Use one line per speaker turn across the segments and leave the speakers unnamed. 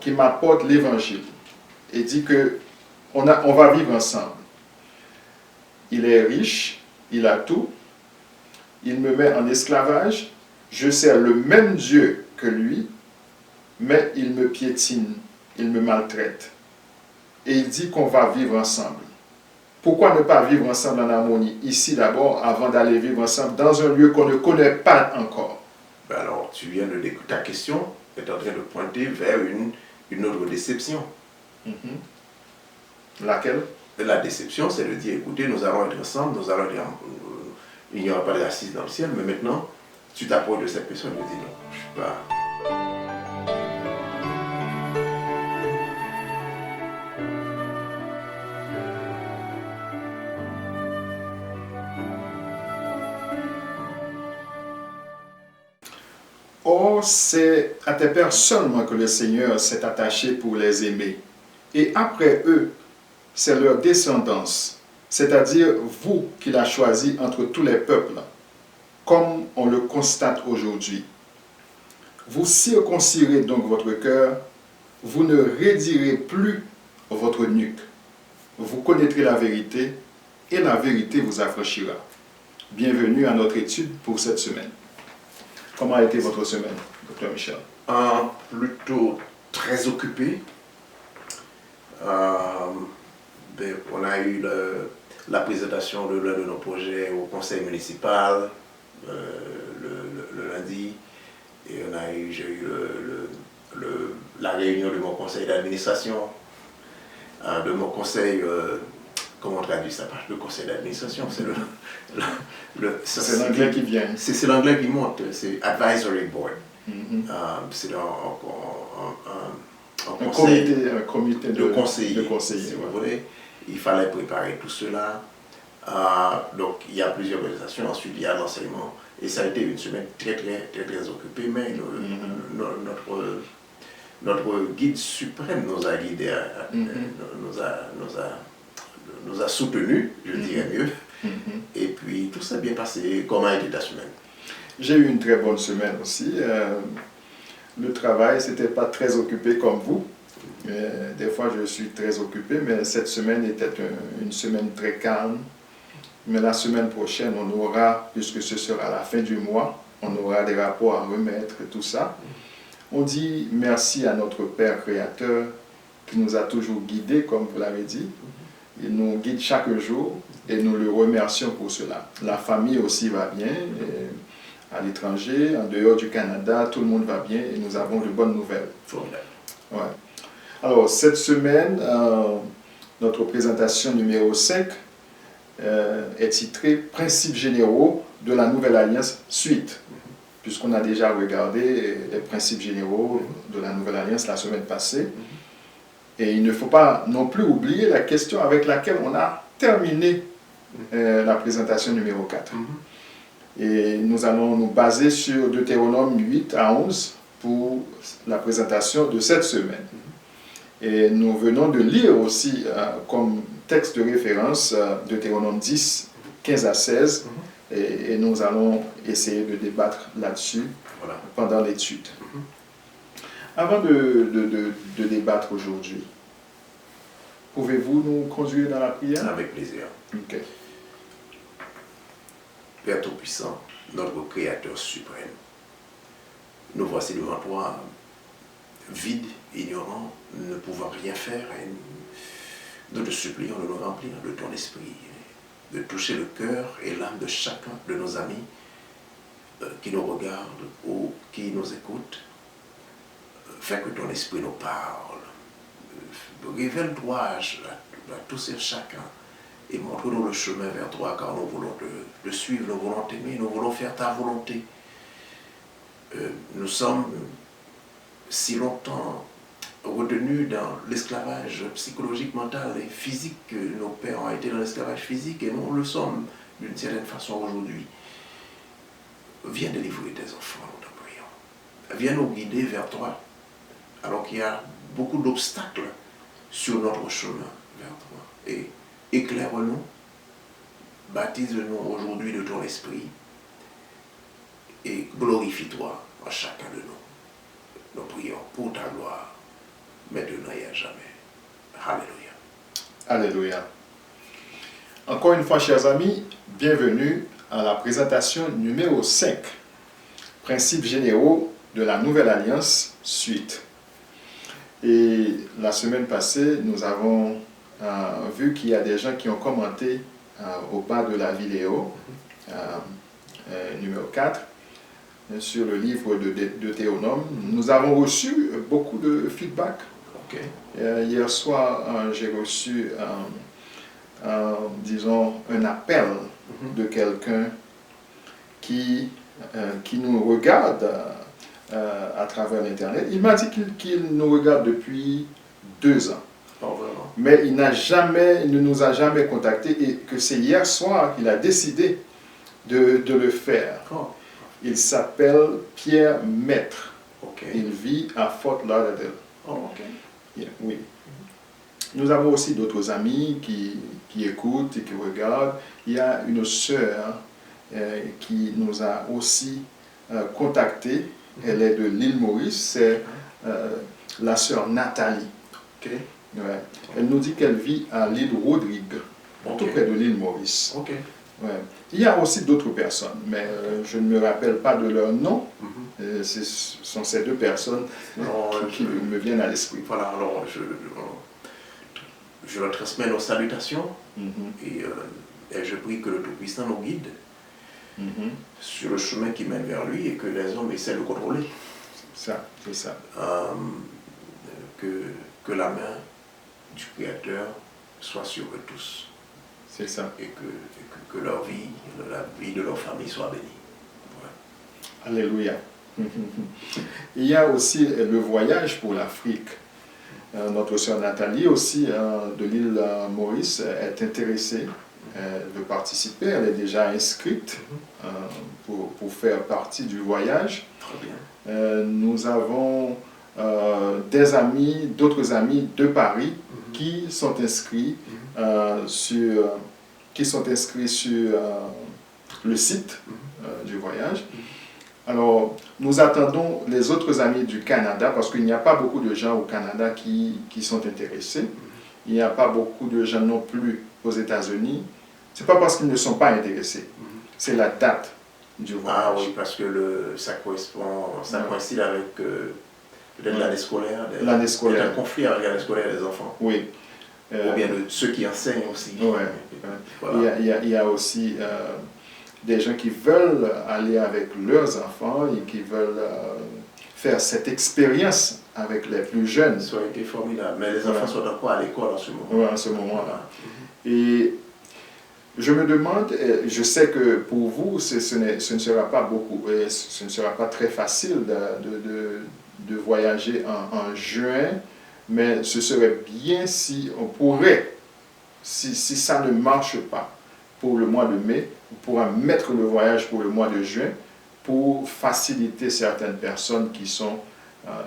qui m'apporte l'évangile et dit que on va vivre ensemble. Il est riche, il a tout, il me met en esclavage, je sers le même Dieu que lui, mais il me piétine, il me maltraite. Et il dit qu'on va vivre ensemble. Pourquoi ne pas vivre ensemble en harmonie ici d'abord, avant d'aller vivre ensemble dans un lieu qu'on ne connaît pas encore?
Ben alors, ta question est en train de pointer vers une autre déception.
Laquelle?
La déception, c'est de dire, écoutez, nous allons être ensemble, il n'y aura pas d'assises dans le ciel, mais maintenant, tu t'approches de cette personne et tu dis non, je ne suis pas...
Or, c'est à tes pères seulement que le Seigneur s'est attaché pour les aimer. Et après eux, c'est leur descendance, c'est-à-dire vous qu'il a choisi entre tous les peuples, comme on le constate aujourd'hui. Vous circoncirez donc votre cœur, vous ne raidirez plus votre nuque. Vous connaîtrez la vérité, et la vérité vous affranchira. Bienvenue à notre étude pour cette semaine. Comment a été votre semaine, Dr. Michel?
Plutôt très occupé. On a eu la présentation de l'un de nos projets au conseil municipal le lundi. Et j'ai eu la réunion de mon conseil d'administration, de mon conseil... comment on traduit ça? Le conseil d'administration, c'est
c'est l'anglais qui vient.
C'est l'anglais qui monte, c'est Advisory Board. C'est un
comité de conseillers.
Si vous voulez. Il fallait préparer tout cela. Donc il y a plusieurs organisations, ensuite il y a l'enseignement. Et ça a été une semaine très occupée, mais notre guide suprême nous a guidés, nous a soutenus, je dirais mieux. Et puis tout s'est bien passé. Comment a été ta semaine?
J'ai eu une très bonne semaine aussi. Le travail, c'était pas très occupé comme vous. Des fois, je suis très occupé, mais cette semaine était une semaine très calme. Mais la semaine prochaine, on aura, puisque ce sera la fin du mois, on aura des rapports à remettre, tout ça. On dit merci à notre Père Créateur qui nous a toujours guidés, comme vous l'avez dit. Il nous guide chaque jour et nous le remercions pour cela. La famille aussi va bien. À l'étranger, en dehors du Canada, tout le monde va bien et nous avons de bonnes nouvelles. Ouais. Alors, cette semaine, notre présentation numéro 5 est titrée « Principes généraux de la Nouvelle Alliance suite », puisqu'on a déjà regardé les principes généraux de la Nouvelle Alliance la semaine passée. Et il ne faut pas non plus oublier la question avec laquelle on a terminé la présentation numéro 4. Et nous allons nous baser sur Deutéronome 8 à 11 pour la présentation de cette semaine. Et nous venons de lire aussi comme texte de référence Deutéronome 10, 15 à 16. Et nous allons essayer de débattre là-dessus pendant l'étude. Avant de débattre aujourd'hui, pouvez-vous nous conduire dans la prière?
Avec plaisir.
Ok.
Père Tout-Puissant, notre Créateur suprême, nous voici devant toi, vides, ignorants, ne pouvant rien faire, et nous te supplions de nous remplir de ton esprit, de toucher le cœur et l'âme de chacun de nos amis qui nous regardent ou qui nous écoutent. Fais que ton esprit nous parle. Révèle-toi à tous et chacun et montre-nous le chemin vers toi, car nous voulons te suivre, nous voulons t'aimer, nous voulons faire ta volonté. Nous sommes si longtemps retenus dans l'esclavage psychologique, mental et physique, que nos pères ont été dans l'esclavage physique et nous le sommes d'une certaine façon aujourd'hui. Viens délivrer tes enfants, nous t'en prions. Viens nous guider vers toi, alors qu'il y a beaucoup d'obstacles sur notre chemin vers toi. Et éclaire-nous, baptise-nous aujourd'hui de ton esprit et glorifie-toi en chacun de nous. Nous prions pour ta gloire. maintenant et à jamais. Alléluia.
Alléluia. Encore une fois, chers amis, bienvenue à la présentation numéro 5. Principes généraux de la Nouvelle Alliance, suite. Et la semaine passée, nous avons vu qu'il y a des gens qui ont commenté au bas de la vidéo, numéro 4, sur le livre de Deutéronome. Nous avons reçu beaucoup de feedback.
Okay.
Hier soir, j'ai reçu, disons, un appel de quelqu'un qui nous regarde à travers l'Internet. Il m'a dit qu'il nous regarde depuis 2 ans.
Oh, vraiment?
Mais il ne nous a jamais contactés et que c'est hier soir qu'il a décidé de le faire.
Oh.
Il s'appelle Pierre Maître.
Okay.
Il vit à Fort Lauderdale.
Oh, ok.
Yeah, oui. Nous avons aussi d'autres amis qui écoutent et qui regardent. Il y a une sœur qui nous a aussi contactés. Elle est de l'île Maurice. C'est la sœur Nathalie.
Okay.
Ouais. Elle nous dit qu'elle vit à l'île Rodrigue, tout près de l'île Maurice.
Okay.
Ouais. Il y a aussi d'autres personnes, mais je ne me rappelle pas de leur nom. Ce sont ces 2 personnes qui me viennent à l'esprit.
Voilà, alors je leur transmets nos salutations et je prie que le Tout-Puissant nous guide sur le chemin qui mène vers lui et que les hommes essaient de contrôler.
C'est ça.
Que la main du Créateur soit sur eux tous.
C'est ça.
Et que leur vie, la vie de leur famille soit bénie. Voilà.
Alléluia. Il y a aussi le voyage pour l'Afrique. Notre sœur Nathalie aussi de l'île Maurice est intéressée. Elle veut participer. Elle est déjà inscrite pour faire partie du voyage.
Très bien.
Nous avons d'autres amis de Paris qui sont inscrits sur le site du voyage. Alors, nous attendons les autres amis du Canada parce qu'il n'y a pas beaucoup de gens au Canada qui sont intéressés. Il n'y a pas beaucoup de gens non plus aux États-Unis. Ce n'est pas parce qu'ils ne sont pas intéressés. C'est la date du voyage.
Ah oui, parce que ça coïncide avec peut-être l'année scolaire.
L'année scolaire.
Un conflit avec l'année scolaire des enfants.
Oui.
Ou bien de ceux qui enseignent aussi.
Ouais. Voilà. Il y a aussi des gens qui veulent aller avec leurs enfants et qui veulent faire cette expérience avec les plus jeunes.
Ça a été formidable. Mais les enfants sont encore à l'école en ce moment.
Oui, en ce moment-là. Et je me demande, je sais que pour vous, ce ne sera pas beaucoup, ce ne sera pas très facile de voyager en juin, mais ce serait bien si on pourrait, si ça ne marche pas pour le mois de mai, on pourra mettre le voyage pour le mois de juin pour faciliter certaines personnes qui sont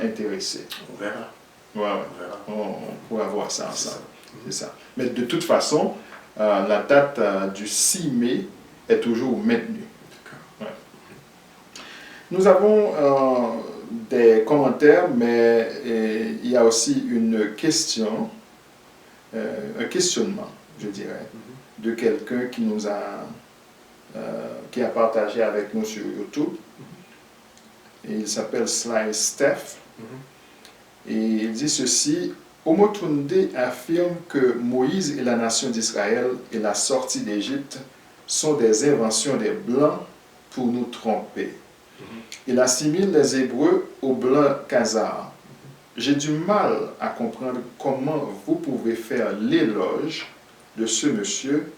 intéressées.
On verra.
Ouais.
On verra.
On pourra voir ça ensemble. C'est ça. Mais de toute façon, la date du 6 mai est toujours maintenue. Ouais. Nous avons des commentaires, mais il y a aussi une question, un questionnement, je dirais, de quelqu'un qui a partagé avec nous sur YouTube. Et il s'appelle Sly Steph. Et il dit ceci: Omotunde affirme que Moïse et la nation d'Israël et la sortie d'Égypte sont des inventions des Blancs pour nous tromper. Il assimile les Hébreux aux Blancs khazars. J'ai du mal à comprendre comment vous pouvez faire l'éloge de ce monsieur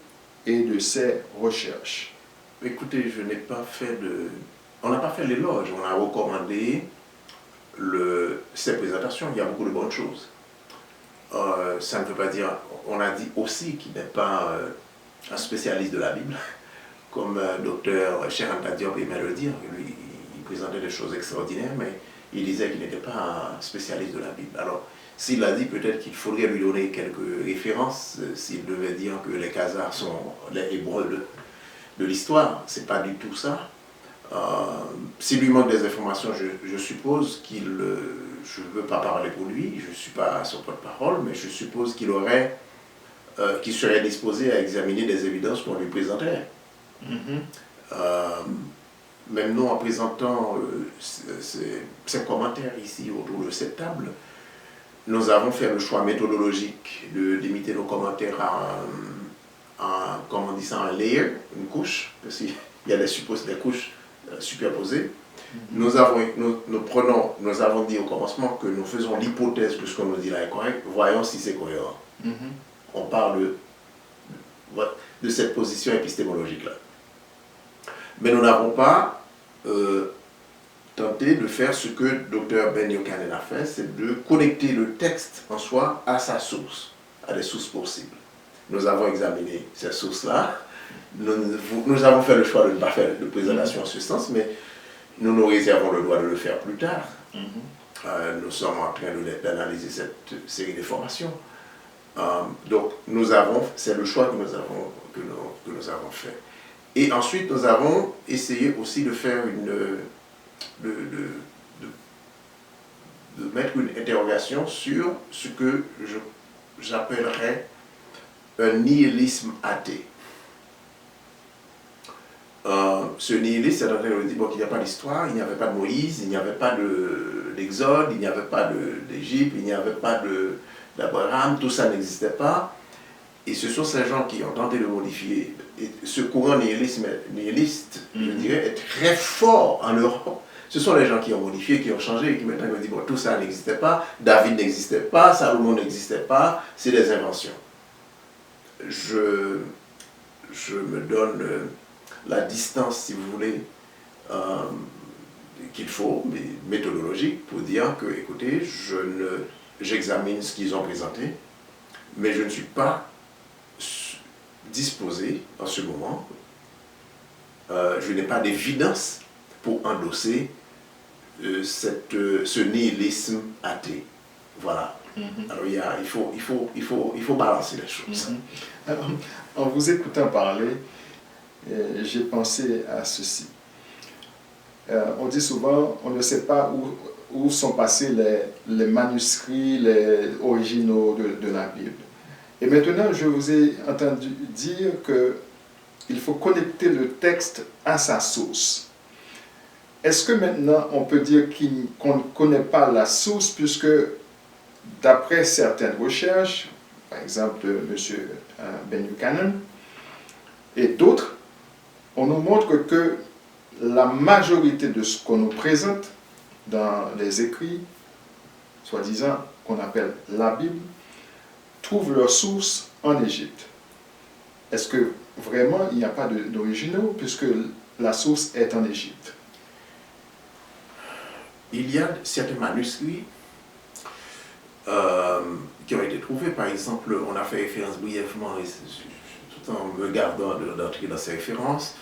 et de ses recherches.
Écoutez, on n'a pas fait l'éloge, on a recommandé ces présentations. Il y a beaucoup de bonnes choses. Ça ne veut pas dire, on a dit aussi qu'il n'est pas un spécialiste de la Bible, comme docteur Cheranta Diop aimait le dire. Lui, il présentait des choses extraordinaires, mais il disait qu'il n'était pas un spécialiste de la Bible. Alors, s'il l'a dit, peut-être qu'il faudrait lui donner quelques références, s'il devait dire que les Khazars sont les Hébreux de l'histoire. Ce n'est pas du tout ça. S'il lui manque des informations, je suppose qu'il... je ne veux pas parler pour lui, je ne suis pas son porte-parole, mais je suppose qu'il qu'il serait disposé à examiner des évidences qu'on lui présenterait. Même nous, en présentant ces commentaires ici autour de cette table, nous avons fait le choix méthodologique de limiter nos commentaires à comment on dit ça, un layer, une couche, parce qu'il y a des couches superposées. Nous avons dit au commencement que nous faisons l'hypothèse que ce qu'on nous dit là est correct, voyons si c'est cohérent. On parle de cette position épistémologique-là. Mais nous n'avons pas tenté de faire ce que Dr. Ben Yochanan a fait, c'est de connecter le texte en soi à sa source, à des sources possibles. Nous avons examiné ces sources-là. Nous avons fait le choix de ne pas faire de présentation en ce sens, mais nous nous réservons le droit de le faire plus tard. Nous sommes en train d'analyser cette série de formations. Donc, c'est le choix que nous avons fait. Et ensuite, nous avons essayé aussi de faire de mettre une interrogation sur ce que j'appellerais un nihilisme athée. Ce nihilisme, c'est-à-dire dire qu'il n'y a pas d'histoire, il n'y avait pas de Moïse, il n'y avait pas d'Exode, il n'y avait pas d'Égypte, il n'y avait pas d'Abraham, tout ça n'existait pas. Et ce sont ces gens qui ont tenté de modifier. Et ce courant nihiliste, je dirais, est très fort en Europe. Ce sont les gens qui ont modifié, qui ont changé, et qui maintenant disent, bon, tout ça n'existait pas, David n'existait pas, Salomon n'existait pas, c'est des inventions. Je me donne la distance, si vous voulez, qu'il faut, mais méthodologique, pour dire que, écoutez, j'examine ce qu'ils ont présenté, mais je ne suis pas disposé en ce moment, je n'ai pas d'évidence pour endosser ce nihilisme athée. Voilà. Alors il faut balancer les choses.
Alors, en vous écoutant parler, j'ai pensé à ceci. On dit souvent, on ne sait pas où sont passés les manuscrits, les originaux de la Bible. Et maintenant, je vous ai entendu dire qu'il faut connecter le texte à sa source. Est-ce que maintenant, on peut dire qu'on ne connaît pas la source, puisque d'après certaines recherches, par exemple de M. Ben Yochanan et d'autres, on nous montre que la majorité de ce qu'on nous présente dans les écrits, soi-disant qu'on appelle la Bible, trouvent leur source en Égypte. Est-ce que vraiment il n'y a pas d'originaux puisque la source est en Égypte?
Il y a certains manuscrits qui ont été trouvés. Par exemple, on a fait référence brièvement, tout en me gardant d'entrer dans ces références,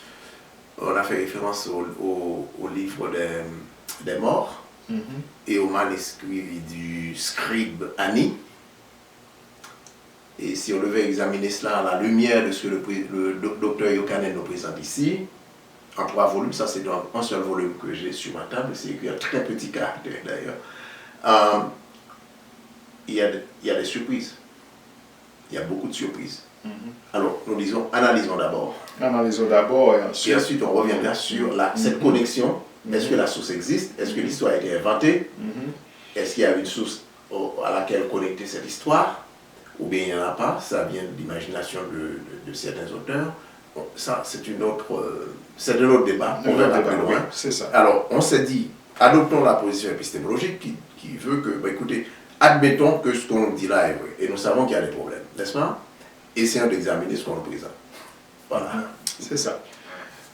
on a fait référence au livre des morts et au manuscrit du scribe Annie. Et si on devait examiner cela à la lumière de ce que le docteur Yochanan nous présente ici, en 3 volumes, ça c'est dans un seul volume que j'ai sur ma table, c'est écrit en très petit caractère d'ailleurs, il y a des surprises. Il y a beaucoup de surprises. Alors, nous disons, analysons d'abord.
Analysons d'abord et
ensuite on reviendra sur cette connexion. Est-ce que la source existe? Est-ce que l'histoire a été inventée? Est-ce qu'il y a une source à laquelle connecter cette histoire? Ou bien il n'y en a pas, ça vient de l'imagination de certains auteurs. Bon, ça, c'est un autre débat, on va pas plus loin.
C'est ça.
Alors, on s'est dit, adoptons la position épistémologique qui veut que, écoutez, admettons que ce qu'on nous dit là est vrai, et nous savons qu'il y a des problèmes, n'est-ce pas? Essayons d'examiner ce qu'on nous présente. Voilà.
C'est ça.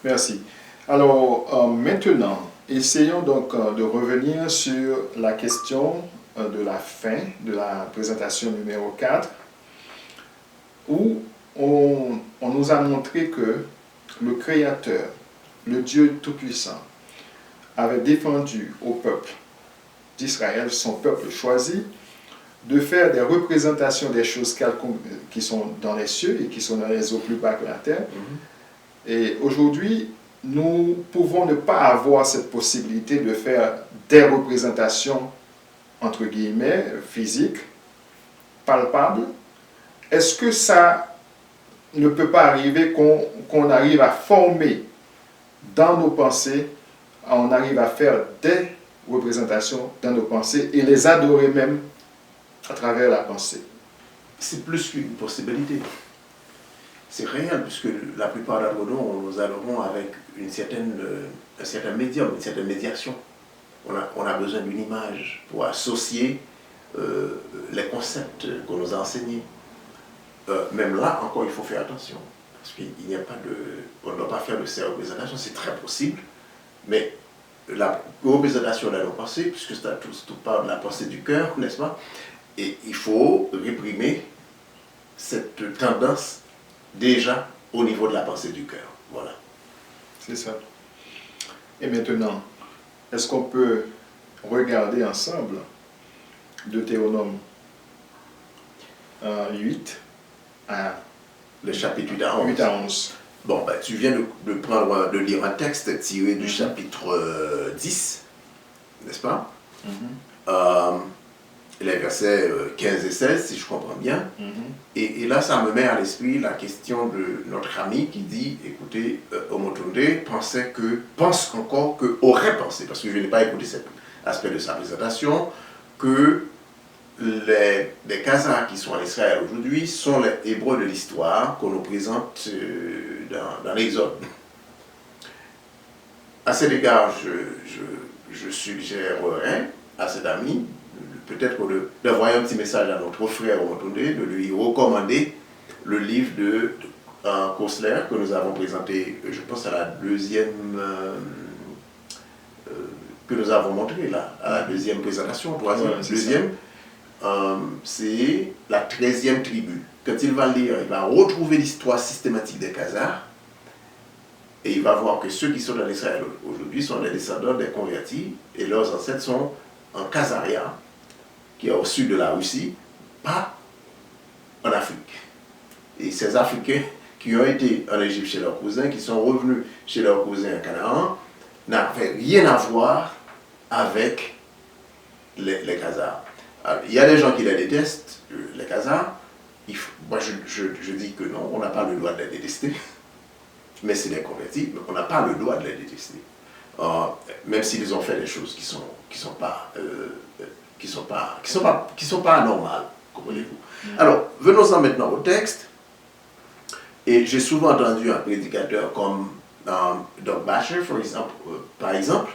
Merci. Alors, maintenant, essayons donc de revenir sur la question de la fin de la présentation numéro 4, où on nous a montré que le Créateur, le Dieu Tout-Puissant, avait défendu au peuple d'Israël, son peuple choisi, de faire des représentations des choses qui sont dans les cieux et qui sont dans les eaux plus bas que la terre. Et aujourd'hui, nous pouvons ne pas avoir cette possibilité de faire des représentations, entre guillemets, physiques, palpables. Est-ce que ça ne peut pas arriver qu'on arrive à former dans nos pensées, on arrive à faire des représentations dans nos pensées et les adorer même à travers la pensée?
C'est plus qu'une possibilité. C'est réel, puisque la plupart d'entre nous, nous adorons avec un certain médium, une certaine médiation. On a besoin d'une image pour associer les concepts qu'on nous a enseignés. Même là, encore, il faut faire attention. Parce qu'il n'y a pas de... On ne doit pas faire de ces représentations, c'est très possible. Mais la représentation de nos pensées, puisque tout part de la pensée du cœur, n'est-ce pas? Et il faut réprimer cette tendance déjà au niveau de la pensée du cœur. Voilà.
C'est ça. Et maintenant, est-ce qu'on peut regarder ensemble Deutéronome 8 à
Le chapitre 8 à 11.
8 à 11.
Bon, ben, tu viens de lire un texte tiré du chapitre 10, n'est-ce pas? Les versets 15 et 16, si je comprends bien. Et là, ça me met à l'esprit la question de notre ami qui dit, écoutez, Omotunde pense encore aurait pensé, parce que je n'ai pas écouté cet aspect de sa présentation, que les Khazars qui sont en Israël aujourd'hui sont les Hébreux de l'histoire qu'on nous présente dans l'Exode. À cet égard, je suggérerais à cet ami, peut-être d'envoyer un petit message à notre frère Omotunde, de lui recommander le livre de Kosler que nous avons présenté, je pense à la deuxième, que nous avons montré là, à la deuxième présentation, deuxième. C'est la 13e tribu. Quand il va lire, il va retrouver l'histoire systématique des Khazars et il va voir que ceux qui sont dans Israël aujourd'hui sont les descendants des convertis et leurs ancêtres sont en Khazaria, qui est au sud de la Russie, pas en Afrique. Et ces Africains qui ont été en Égypte chez leurs cousins, qui sont revenus chez leurs cousins en Canaan, n'avaient rien à voir avec les Khazars. Alors, il y a des gens qui les détestent, les Khazars. Moi, je dis que non, on n'a pas le droit de les détester. Mais c'est des convertis, mais on n'a pas le droit de les détester. Même s'ils ont fait des choses qui sont pas anormales, comprenez-vous. Alors, venons-en maintenant au texte. Et j'ai souvent entendu un prédicateur comme Doug Basher, par exemple,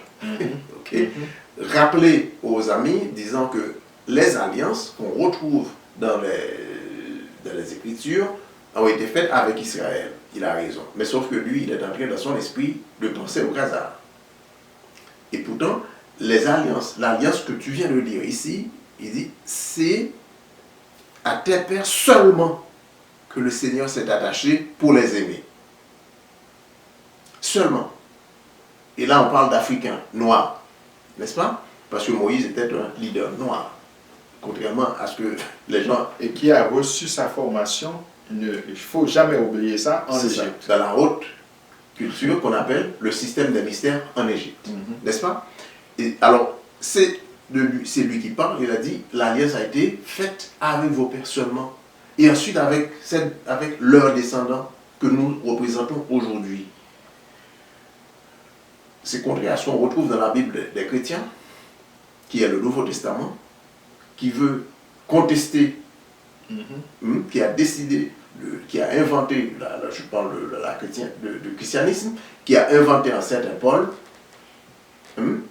rappeler aux amis, disant que les alliances qu'on retrouve dans les Écritures ont été faites avec Israël. Il a raison. Mais sauf que lui, il est en train dans son esprit de penser au Khazars. Et pourtant, l'alliance que tu viens de lire ici, il dit, c'est à tes pères seulement que le Seigneur s'est attaché pour les aimer. Seulement. Et là, on parle d'Africains noirs, n'est-ce pas? Parce que Moïse était un leader noir, contrairement à ce que les gens...
Et qui a reçu sa formation, il ne faut jamais oublier ça, en Égypte.
Dans la haute culture qu'on appelle le système des mystères en Égypte, n'est-ce pas? Et alors, c'est lui qui parle, il a dit, l'alliance a été faite avec vos pères seulement, et ensuite avec leurs descendants que nous représentons aujourd'hui. C'est contraire à ce qu'on retrouve dans la Bible des chrétiens, qui est le Nouveau Testament, qui veut contester, qui a décidé, qui a inventé, je parle du christianisme, qui a inventé un certain Paul,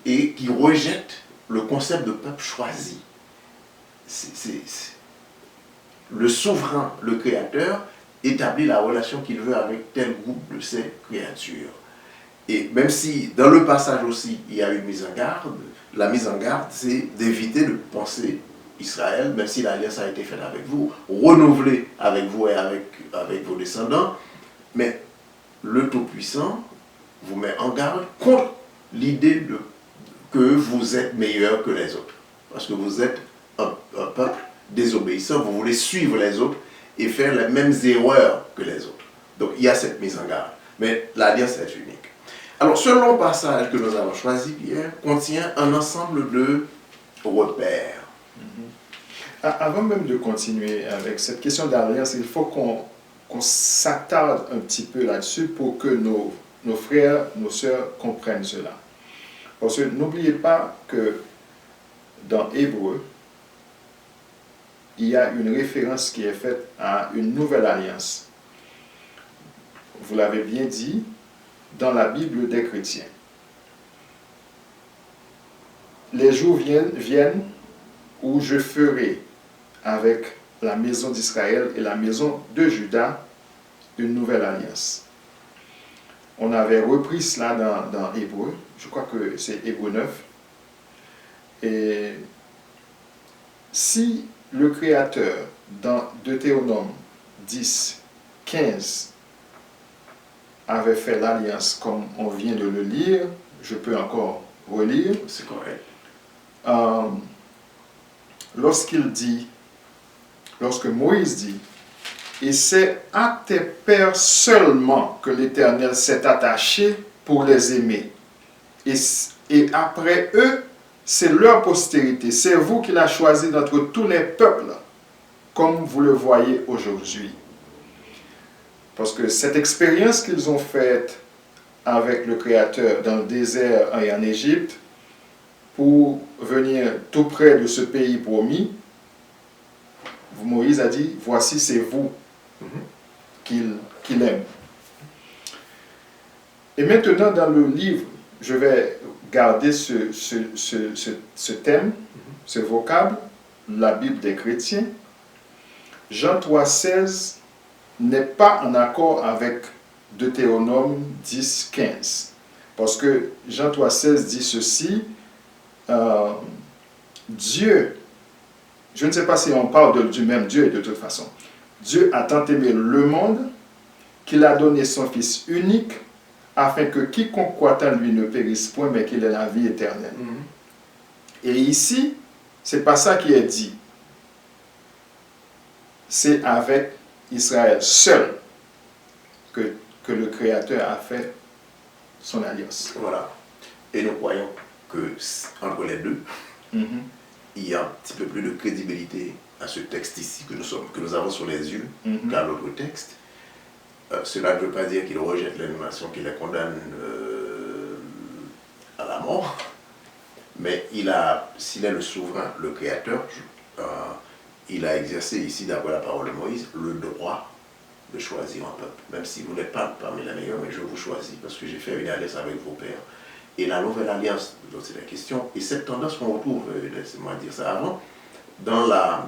et qui rejette le concept de peuple choisi. Le souverain, le créateur, établit la relation qu'il veut avec tel groupe de ses créatures. Et même si dans le passage aussi il y a une mise en garde, la mise en garde c'est d'éviter de penser Israël, même si l'alliance a été faite avec vous, renouvelée avec vous et avec vos descendants, mais le Tout-Puissant vous met en garde contre l'idée que vous êtes meilleur que les autres. Parce que vous êtes un peuple désobéissant, vous voulez suivre les autres et faire les mêmes erreurs que les autres. Donc il y a cette mise en garde. Mais l'alliance est unique. Alors, ce long passage que nous avons choisi, Pierre, contient un ensemble de repères.
Avant même de continuer avec cette question d'alliance, il faut qu'on s'attarde un petit peu là-dessus pour que nos frères, nos sœurs comprennent cela. Parce que n'oubliez pas que dans Hébreu, il y a une référence qui est faite à une nouvelle alliance. Vous l'avez bien dit, dans la Bible des chrétiens. Les jours viennent où je ferai avec la maison d'Israël et la maison de Juda une nouvelle alliance. On avait repris cela dans Hébreu, je crois que c'est Hébreu 9. Et si le Créateur, dans Deutéronome 10, 15, avait fait l'alliance comme on vient de le lire, je peux encore relire.
C'est correct.
Lorsque Moïse dit, et c'est à tes pères seulement que l'Éternel s'est attaché pour les aimer. Et après eux, c'est leur postérité. C'est vous qui l'avez choisi d'entre tous les peuples, comme vous le voyez aujourd'hui. Parce que cette expérience qu'ils ont faite avec le Créateur dans le désert et en Égypte, pour venir tout près de ce pays promis, Moïse a dit, voici c'est vous qu'il aime. Et maintenant dans le livre, je vais garder ce thème, ce vocable, la Bible des chrétiens. Jean 3,16 n'est pas en accord avec Deutéronome 10, 15. Parce que Jean 3,16 dit ceci, Dieu, je ne sais pas si on parle du même Dieu de toute façon, Dieu a tant aimé le monde qu'il a donné son Fils unique afin que quiconque croit en lui ne périsse point mais qu'il ait la vie éternelle. Et ici, c'est pas ça qui est dit. C'est avec Israël seul que le Créateur a fait son alliance.
Voilà. Et nous croyons que entre les deux, il y a un petit peu plus de crédibilité à ce texte ici que nous avons sur les yeux qu'à l'autre texte. Cela ne veut pas dire qu'il rejette les nations, qu'il les condamne à la mort, mais s'il est le souverain, le créateur, il a exercé ici, d'après la parole de Moïse, le droit de choisir un peuple. Même si vous n'êtes pas parmi les meilleurs, mais je vous choisis parce que j'ai fait une alliance avec vos pères. Et la nouvelle alliance, dont c'est la question, et cette tendance qu'on retrouve, laissez-moi dire ça avant, dans la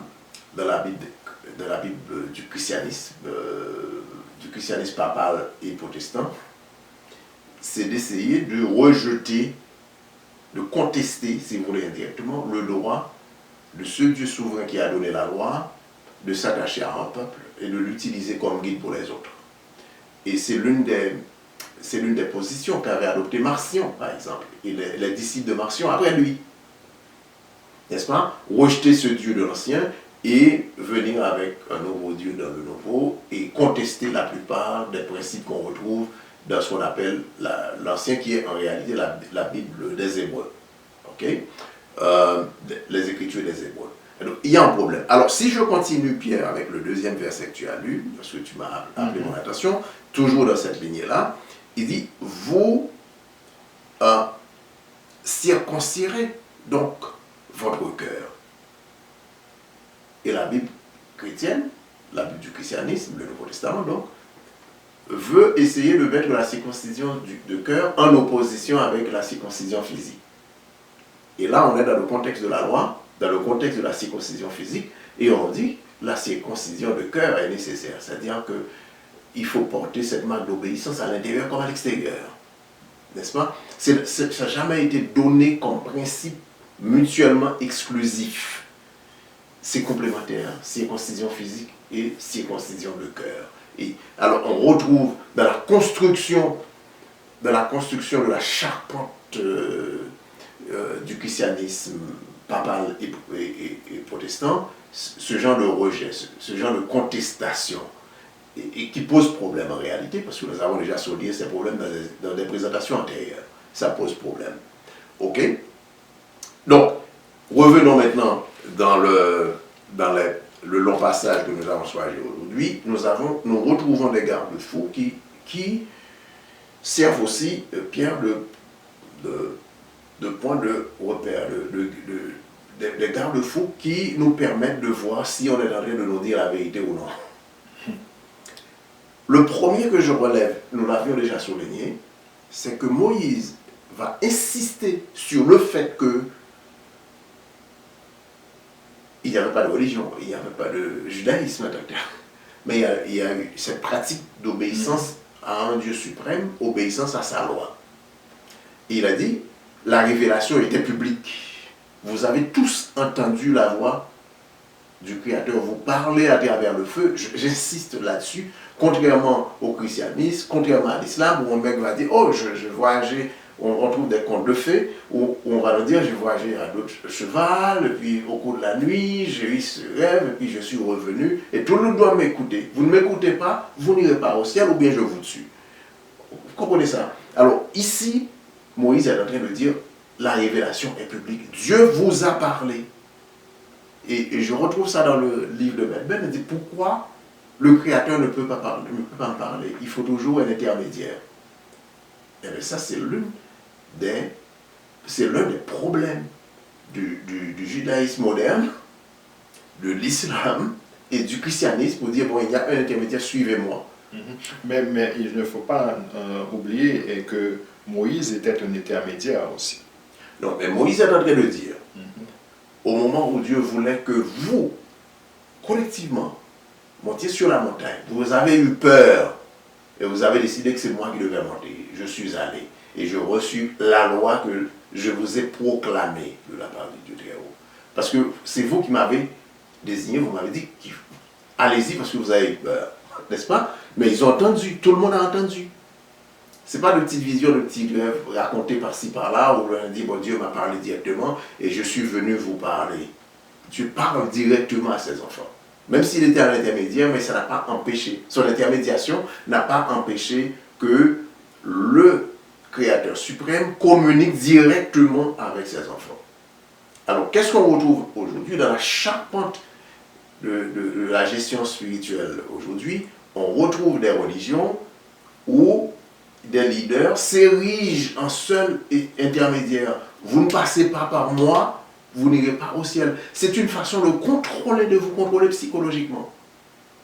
Bible du christianisme papal et protestant, c'est d'essayer de rejeter, de contester, si vous voulez indirectement, le droit de ce Dieu souverain qui a donné la loi, de s'attacher à un peuple et de l'utiliser comme guide pour les autres. Et c'est l'une des positions qu'avait adopté Marcion, par exemple, et les disciples de Marcion après lui. N'est-ce pas? Rejeter ce Dieu de l'ancien et venir avec un nouveau Dieu dans le nouveau et contester la plupart des principes qu'on retrouve dans ce qu'on appelle l'ancien, qui est en réalité la Bible des Hébreux. Ok? Les Écritures des Hébreux. Donc, il y a un problème. Alors, si je continue, Pierre, avec le deuxième verset que tu as lu, parce que tu m'as appelé mon attention, toujours dans cette lignée-là, il dit, vous circoncirez donc votre cœur. Et la Bible chrétienne, la Bible du christianisme, le Nouveau Testament donc, veut essayer de mettre la circoncision de cœur en opposition avec la circoncision physique. Et là, on est dans le contexte de la loi, dans le contexte de la circoncision physique, et on dit la circoncision de cœur est nécessaire. C'est-à-dire qu'il faut porter cette marque d'obéissance à l'intérieur comme à l'extérieur. N'est-ce pas? Ça n'a jamais été donné comme principe mutuellement exclusif. C'est complémentaire, circoncision physique et circoncision de cœur. Et alors on retrouve dans la construction de la charpente du christianisme papal et protestant, ce genre de rejet, ce genre de contestation. et qui pose problème en réalité, parce que nous avons déjà souligné ces problèmes dans des présentations antérieures. Ça pose problème. OK? Donc, revenons maintenant dans le long passage que nous avons choisi aujourd'hui. Nous retrouvons des garde-fous qui servent aussi, Pierre, de point de repère, des garde-fous qui nous permettent de voir si on est en train de nous dire la vérité ou non. Le premier que je relève, nous l'avions déjà souligné, c'est que Moïse va insister sur le fait que il n'y avait pas de religion, il n'y avait pas de judaïsme, mais il y a eu cette pratique d'obéissance à un Dieu suprême, obéissance à sa loi. Et il a dit, la révélation était publique. Vous avez tous entendu la voix du Créateur vous parler à travers le feu. J'insiste là-dessus, contrairement au christianisme, contrairement à l'islam, où un mec va dire, oh, je voyageais, on trouve des contes de fées, où on va nous dire, je voyageais à d'autres cheval, et puis au cours de la nuit, j'ai eu ce rêve, et puis je suis revenu, et tout le monde doit m'écouter. Vous ne m'écoutez pas, vous n'irez pas au ciel, ou bien je vous tue. Vous comprenez ça? Alors ici, Moïse est en train de dire, la révélation est publique. Dieu vous a parlé. Et je retrouve ça dans le livre de Ben. Il dit pourquoi le Créateur ne peut pas me parler. Il faut toujours un intermédiaire. Et bien ça, c'est l'un des problèmes du judaïsme moderne, de l'islam et du christianisme pour dire, bon, il y a un intermédiaire, suivez-moi.
Mais il ne faut pas oublier que Moïse était un intermédiaire aussi.
Non, mais Moïse est en train de dire, au moment où Dieu voulait que vous, collectivement, montiez sur la montagne, vous avez eu peur et vous avez décidé que c'est moi qui devais monter. Je suis allé et j'ai reçu la loi que je vous ai proclamée de la part du Dieu très haut. Parce que c'est vous qui m'avez désigné, vous m'avez dit, allez-y parce que vous avez eu peur, n'est-ce pas? Mais ils ont entendu, tout le monde a entendu. Ce n'est pas de petites visions, de petits rêves racontés par-ci par-là, où on dit, bon, Dieu m'a parlé directement et je suis venu vous parler. Dieu parle directement à ses enfants. Même s'il était un intermédiaire, mais ça n'a pas empêché, son intermédiation n'a pas empêché que le Créateur suprême communique directement avec ses enfants. Alors, qu'est-ce qu'on retrouve aujourd'hui dans la charpente de la gestion spirituelle aujourd'hui? On retrouve des religions où des leaders s'érigent en seul intermédiaire. Vous ne passez pas par moi, vous n'irez pas au ciel. C'est une façon de contrôler, de vous contrôler psychologiquement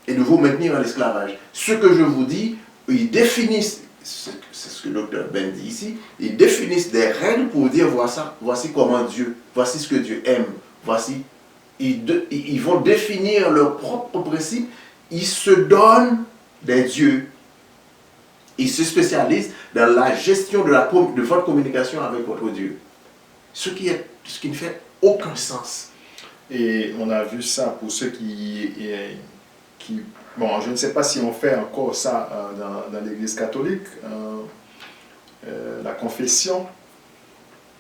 et de vous maintenir à l'esclavage. Ce que je vous dis, ils définissent, c'est ce que le docteur Ben dit ici, ils définissent des règles pour dire voici comment Dieu, voici ce que Dieu aime, voici. Ils vont définir leurs propres principes, ils se donnent des dieux. Ils se spécialisent dans la gestion de votre communication avec votre Dieu. Ce qui ne fait aucun sens.
Et on a vu ça pour ceux qui bon, je ne sais pas si on fait encore ça dans l'Église catholique, la confession.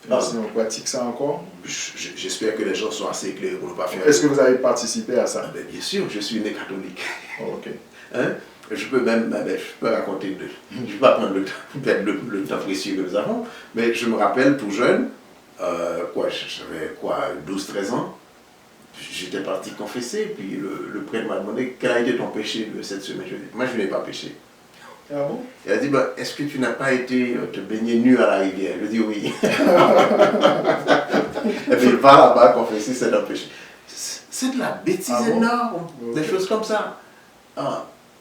Si on pratique ça encore.
J'espère que les gens sont assez clairs pour ne pas faire.
Est-ce que vous avez participé à ça?
Bien sûr, je suis né catholique.
Oh, ok.
Hein? Je peux même raconter, je ne vais pas prendre le temps précieux que nous avons, mais je me rappelle tout jeune, j'avais 12-13 ans, j'étais parti confesser, puis le prêtre m'a demandé quel a été ton péché de cette semaine. Je lui ai dit, moi je n'ai pas péché.
Ah bon?
Il a dit, est-ce que tu n'as pas été te baigner nu à la rivière? Je dis oui. Et puis va là-bas confesser, c'est un péché. C'est de la bêtise énorme, des choses comme ça.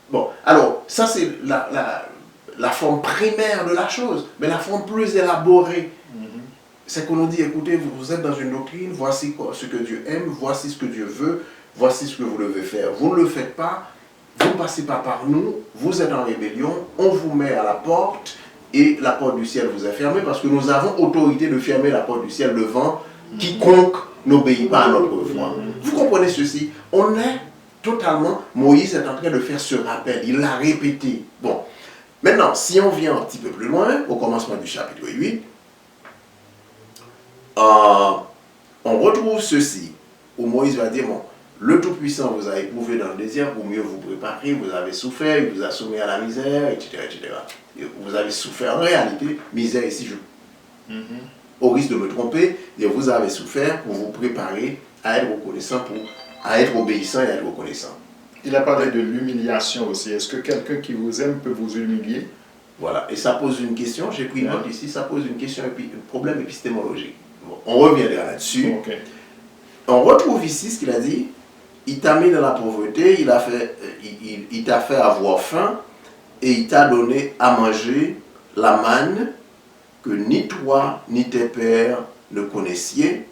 Bon, alors, ça c'est la forme primaire de la chose, mais la forme plus élaborée, c'est qu'on nous dit, écoutez, vous êtes dans une doctrine, voici ce que Dieu aime, voici ce que Dieu veut, voici ce que vous devez faire. Vous ne le faites pas, vous ne passez pas par nous, vous êtes en rébellion, on vous met à la porte, et la porte du ciel vous est fermée, parce que nous avons autorité de fermer la porte du ciel devant quiconque n'obéit pas à notre voix. Vous comprenez ceci? On est totalement, Moïse est en train de faire ce rappel, il l'a répété. Bon, maintenant, si on vient un petit peu plus loin, au commencement du chapitre 8, on retrouve ceci, où Moïse va dire, bon, Le Tout-Puissant vous a éprouvé dans le désert pour mieux vous préparer, vous avez souffert, il vous a soumis à la misère, etc. etc. Et vous avez souffert en réalité, misère ici, au risque de me tromper, et vous avez souffert pour vous préparer à être reconnaissant, à être obéissant et à être reconnaissant.
Il a parlé de l'humiliation aussi. Est-ce que quelqu'un qui vous aime peut vous humilier?
Voilà, et ça pose une question, j'ai pris note ici, ça pose une question, un problème épistémologique. Bon, on reviendra là-dessus.
Okay.
On retrouve ici ce qu'il a dit, il t'a mis dans la pauvreté, il t'a fait avoir faim, et il t'a donné à manger la manne que ni toi ni tes pères ne connaissiez,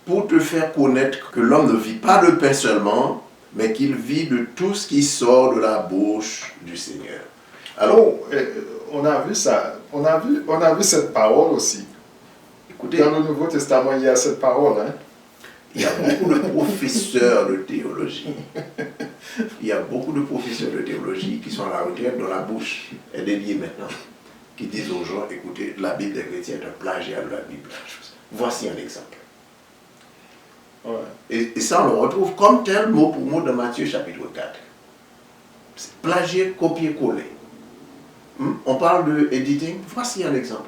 pour te faire connaître que l'homme ne vit pas de pain seulement, mais qu'il vit de tout ce qui sort de la bouche du Seigneur.
Alors, on a vu ça, on a vu cette parole aussi.
Écoutez,
dans le Nouveau Testament, il y a cette parole. Hein?
Il y a beaucoup de professeurs de théologie. Il y a beaucoup de professeurs de théologie qui sont à la retraite dont la bouche est déliée maintenant, qui disent aux gens, écoutez, la Bible des chrétiens est un plagiat de la Bible. Voici un exemple.
Ouais.
Et ça, on le retrouve comme tel mot pour mot dans Matthieu chapitre 4. C'est plagier, copier-coller. On parle de editing. Voici un exemple.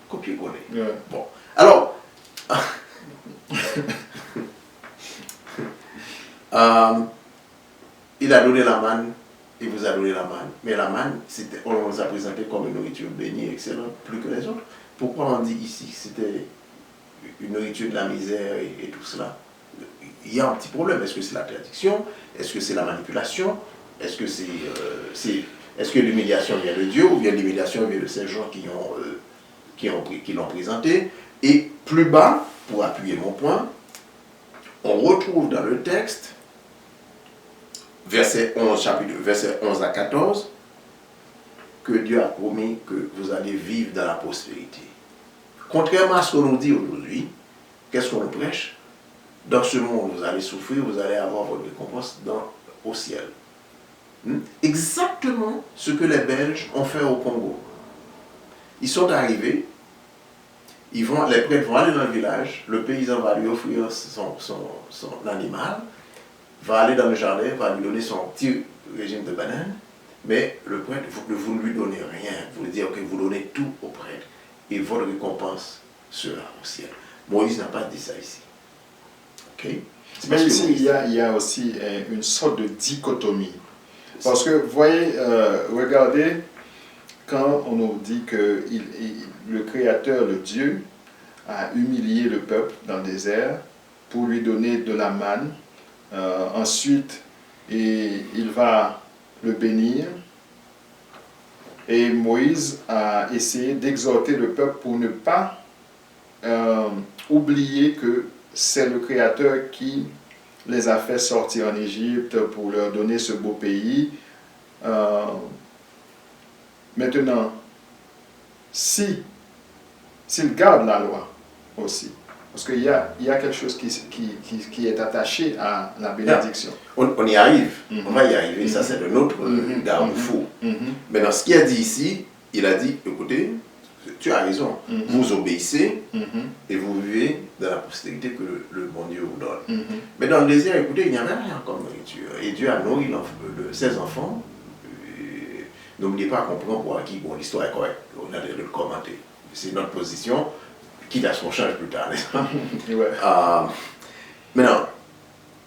Copier-coller.
Ouais.
Bon. Alors, il a donné la manne, il vous a donné la manne. Mais la manne, on nous a présenté comme une nourriture bénie, excellente, plus que les autres. Pourquoi on dit ici que c'était une nourriture de la misère et tout cela? Il y a un petit problème. Est-ce que c'est la tradition? Est-ce que c'est la manipulation? Est-ce que est-ce que l'humiliation vient de Dieu ou bien l'humiliation vient de ces gens qui l'ont présenté? Et plus bas, pour appuyer mon point, on retrouve dans le texte, verset 11 à 14, que Dieu a promis que vous allez vivre dans la prospérité. Contrairement à ce qu'on nous dit aujourd'hui, qu'est-ce qu'on nous prêche? Dans ce monde, vous allez souffrir, vous allez avoir votre récompense au ciel. Exactement ce que les Belges ont fait au Congo. Ils sont arrivés, les prêtres vont aller dans le village, le paysan va lui offrir son animal, va aller dans le jardin, va lui donner son petit régime de bananes, mais le prêtre, vous ne lui donnez rien, vous lui dites que vous donnez tout au prêtre, et votre récompense sera au ciel. Moïse n'a pas dit ça ici. Okay?
Mais ici, il y a aussi une sorte de dichotomie. Parce que, vous voyez, regardez, quand on nous dit que le Créateur, le Dieu, a humilié le peuple dans le désert pour lui donner de la manne, ensuite, il va le bénir, et Moïse a essayé d'exhorter le peuple pour ne pas oublier que c'est le Créateur qui les a fait sortir en Égypte pour leur donner ce beau pays. Maintenant, s'ils gardent la loi aussi, parce qu'il y a quelque chose qui est attaché à la bénédiction.
On y arrive, on va y arriver, ça c'est de notre garde-fou. Maintenant, ce qu'il a dit ici, il a dit, écoutez, tu as raison, vous obéissez et vous vivez dans la postérité que le bon Dieu vous donne. Mais dans le désert, écoutez, il n'y avait rien comme nourriture. Et Dieu a nourri ses enfants. N'oubliez pas qu'on prend pour acquis, bon, l'histoire est correcte, on a de le commenter. C'est notre position, quitte à ce qu'on change plus tard, n'est-ce pas?
Ouais.
Maintenant,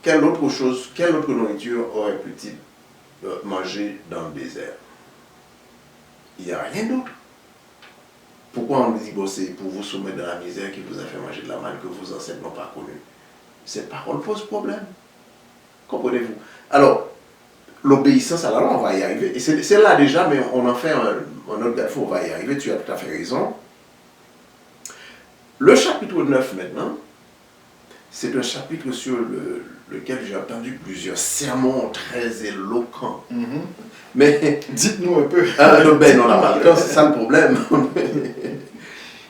quelle autre nourriture aurait pu-t-il manger dans le désert? Il n'y a rien d'autre. Pourquoi on nous dit, bon, c'est pour vous soumettre dans la misère qui vous a fait manger de la manne que vos ancêtres n'ont pas connue? Cette parole pose problème. Comprenez-vous? Alors, l'obéissance à la loi, on va y arriver. Et c'est là déjà, mais on en fait un autre garde-fou, on va y arriver, tu as tout à fait raison. Le chapitre 9 maintenant, c'est un chapitre sur lequel j'ai entendu plusieurs sermons très éloquents. Mais
dites-nous un peu.
Non, ben on n'a pas le temps, c'est ça le problème.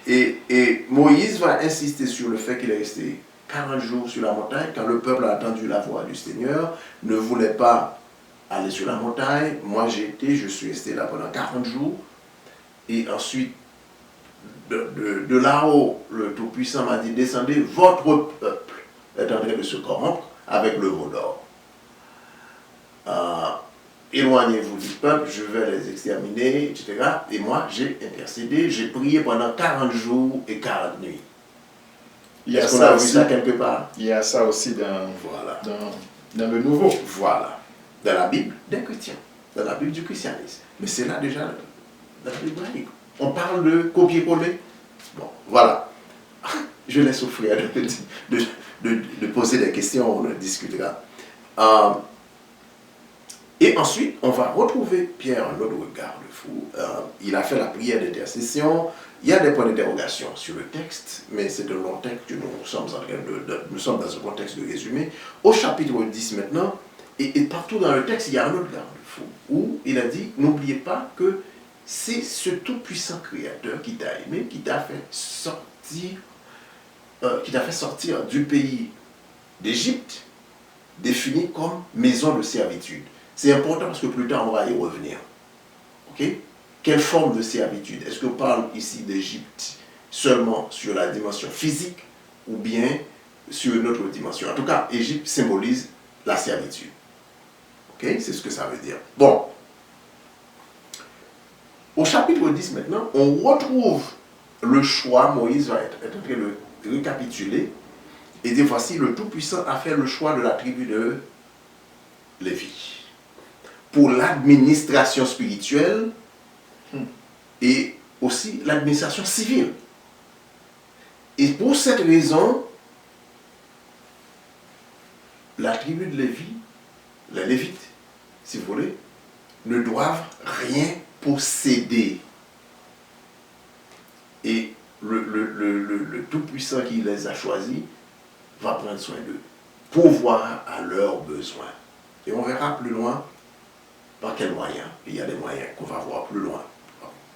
et Moïse va insister sur le fait qu'il est resté 40 jours sur la montagne, quand le peuple a entendu la voix du Seigneur, ne voulait pas aller sur la montagne. Moi je suis resté là pendant 40 jours. Et ensuite, de là-haut, le Tout-Puissant m'a dit, descendez, votre peuple est en train de se corrompre avec le veau d'or. Éloignez-vous du peuple, je vais les exterminer, etc. Et moi, j'ai intercédé, j'ai prié pendant 40 jours et 40 nuits. Est-ce qu'on a vu ça quelque part?
Il y a ça aussi
Voilà.
dans le Nouveau.
Voilà. Dans la Bible des chrétiens, dans la Bible du christianisme. Mais c'est là déjà dans la Bible hébraïque. On parle de copier-coller. Bon, voilà. Je laisse au frère de poser des questions, on en discutera. Et ensuite, on va retrouver Pierre, un autre garde-fou. Il a fait la prière d'intercession. Il y a des points d'interrogation sur le texte, mais c'est un long texte que nous sommes dans un contexte de résumé. Au chapitre 10 maintenant, et partout dans le texte, il y a un autre garde-fou, où il a dit, n'oubliez pas que c'est ce tout-puissant Créateur qui t'a aimé, qui t'a fait sortir du pays d'Égypte, défini comme maison de servitude. C'est important parce que plus tard, on va y revenir. Ok? Quelle forme de servitude? Est-ce qu'on parle ici d'Égypte seulement sur la dimension physique ou bien sur une autre dimension? En tout cas, Égypte symbolise la servitude. Ok? C'est ce que ça veut dire. Bon. Au chapitre 10 maintenant, on retrouve le choix. Moïse va être en train de récapituler et dire voici, le Tout-Puissant a fait le choix de la tribu de Lévi pour l'administration spirituelle et aussi l'administration civile. Et pour cette raison, la tribu de Lévi, les Lévites, si vous voulez, ne doivent rien posséder. Et le Tout-Puissant qui les a choisis va prendre soin d'eux, pourvoir à leurs besoins. Et on verra plus loin par quels moyens. Il y a des moyens qu'on va voir plus loin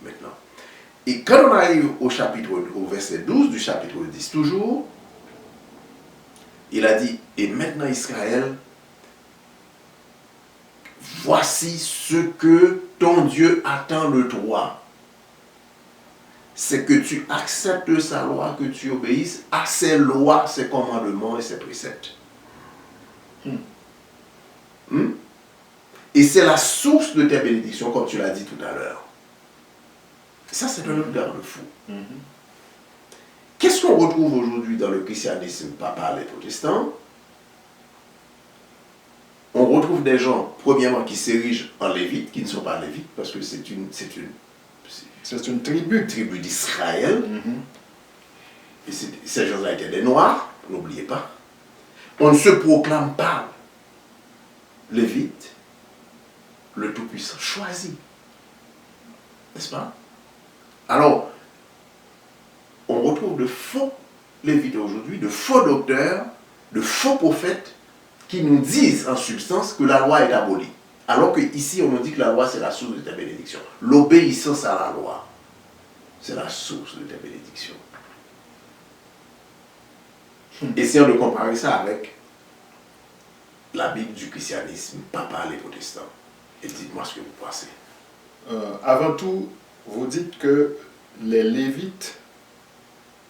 maintenant. Et quand on arrive au verset 12 du chapitre 10, toujours, il a dit, et maintenant Israël, voici ce que ton Dieu attend de toi. C'est que tu acceptes sa loi, que tu obéisses à ses lois, ses commandements et ses préceptes. Et c'est la source de tes bénédictions, comme tu l'as dit tout à l'heure. Ça, c'est un autre garde-fou. Qu'est-ce qu'on retrouve aujourd'hui dans le christianisme papal et protestant? On retrouve des gens, premièrement, qui s'érigent en lévites, qui ne sont pas lévites, parce que c'est une tribu d'Israël. Et ces gens-là étaient des Noirs, n'oubliez pas. On ne se proclame pas lévite, le Tout-Puissant choisi. N'est-ce pas? Alors, on retrouve de faux lévites aujourd'hui, de faux docteurs, de faux prophètes qui nous disent en substance que la loi est abolie. Alors qu'ici, on nous dit que la loi, c'est la source de ta bénédiction. L'obéissance à la loi, c'est la source de ta bénédiction. Essayons de comparer ça avec la Bible du christianisme, papal et protestant. Et dites-moi ce que vous pensez.
Avant tout, vous dites que les Lévites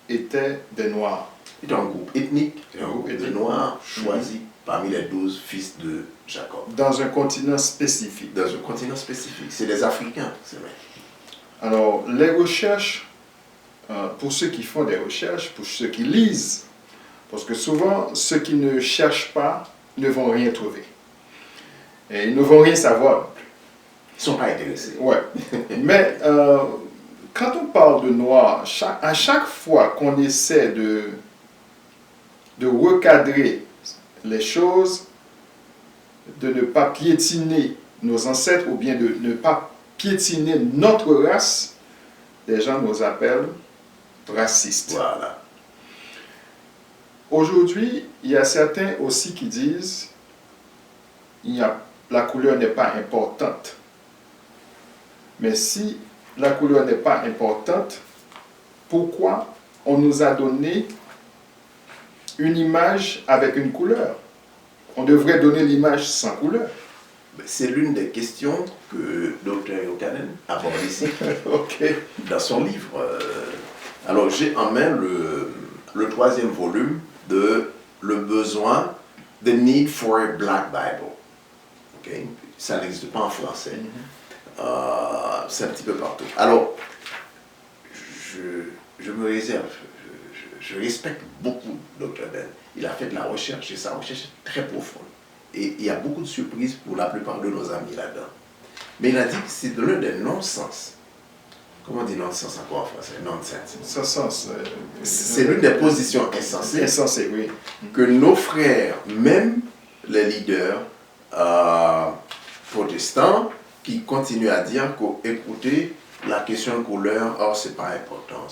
étaient des Noirs.
C'est un groupe ethnique, un groupe de Noirs choisis parmi les 12 fils de Jacob.
Dans un continent spécifique.
Dans un continent spécifique. C'est des Africains, c'est vrai.
Alors, les recherches, pour ceux qui font des recherches, pour ceux qui lisent, parce que souvent, ceux qui ne cherchent pas ne vont rien trouver. Et ils ne vont rien savoir.
Ils ne sont pas intéressés.
Ouais. Mais quand on parle de Noirs, à chaque fois qu'on essaie de recadrer les choses, de ne pas piétiner nos ancêtres ou bien de ne pas piétiner notre race, les gens nous appellent racistes.
Voilà.
Aujourd'hui, il y a certains aussi qui disent la couleur n'est pas importante. Mais si la couleur n'est pas importante, pourquoi on nous a donné une image avec une couleur? On devrait donner l'image sans couleur.
C'est l'une des questions que Dr. Yokanen aborde ici dans son livre. Alors j'ai en main le 3e volume de le besoin, the need for a black Bible. Okay? Ça n'existe pas en français. C'est un petit peu partout. Alors, je me réserve, je respecte beaucoup Dr. Ben. Il a fait de la recherche et sa recherche est très profonde. Et il y a beaucoup de surprises pour la plupart de nos amis là-dedans. Mais il a dit que c'est de l'un des non-sens. Comment on dit non-sens encore en français? Nonsense.
Sens.
C'est l'une des positions insensées.
Insensées, oui.
Que nos frères, même les leaders protestants, qui continuent à dire qu'écoutez, la question de couleur, oh, c'est pas important.